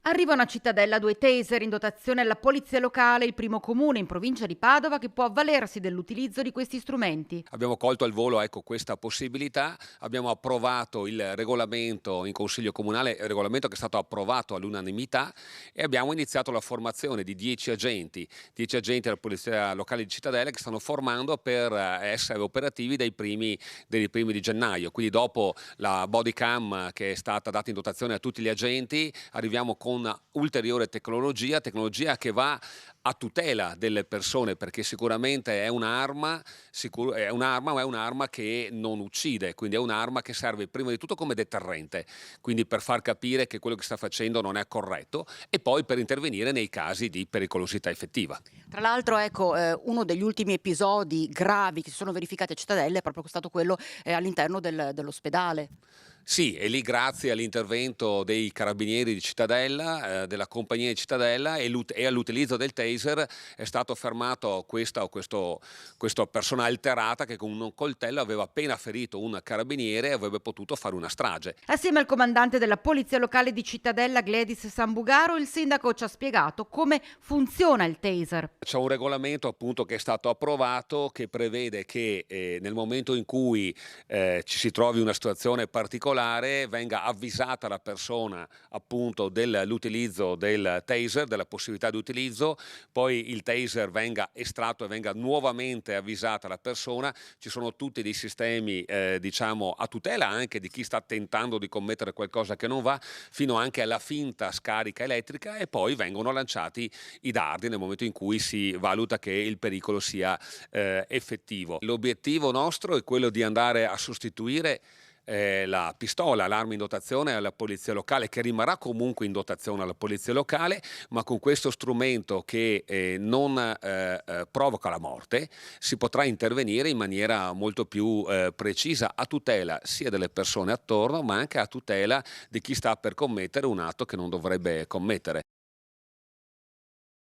Arrivano a Cittadella 2 taser in dotazione alla polizia locale, il primo comune in provincia di Padova che può avvalersi dell'utilizzo di questi strumenti. Abbiamo colto al volo, ecco, questa possibilità, abbiamo approvato il regolamento in Consiglio Comunale, regolamento che è stato approvato all'unanimità e abbiamo iniziato la formazione di 10 agenti della Polizia Locale di Cittadella che stanno formando per essere operativi dai primi di gennaio. Quindi dopo la body cam che è stata data in dotazione a tutti gli agenti, arriviamo con ulteriore tecnologia che va a tutela delle persone, perché sicuramente è un'arma, ma è un'arma che non uccide, quindi è un'arma che serve prima di tutto come deterrente, quindi per far capire che quello che sta facendo non è corretto e poi per intervenire nei casi di pericolosità effettiva. Tra l'altro, ecco, uno degli ultimi episodi gravi che si sono verificati a Cittadella è proprio stato quello, all'interno dell'ospedale. Sì, e lì grazie all'intervento dei carabinieri di Cittadella, della compagnia di Cittadella e all'utilizzo del taser è stato fermato questa persona alterata che con un coltello aveva appena ferito un carabiniere e avrebbe potuto fare una strage. Assieme al comandante della polizia locale di Cittadella, Gledis Sambugaro, il sindaco ci ha spiegato come funziona il taser. C'è un regolamento appunto che è stato approvato che prevede che nel momento in cui ci si trovi una situazione particolare venga avvisata la persona appunto dell'utilizzo del taser, della possibilità di utilizzo, poi il taser venga estratto e venga nuovamente avvisata la persona. Ci sono tutti dei sistemi diciamo a tutela anche di chi sta tentando di commettere qualcosa che non va, fino anche alla finta scarica elettrica e poi vengono lanciati i dardi nel momento in cui si valuta che il pericolo sia effettivo. L'obiettivo nostro è quello di andare a sostituire la pistola, l'arma in dotazione alla polizia locale, che rimarrà comunque in dotazione alla polizia locale, ma con questo strumento che non provoca la morte, si potrà intervenire in maniera molto più precisa a tutela sia delle persone attorno, ma anche a tutela di chi sta per commettere un atto che non dovrebbe commettere.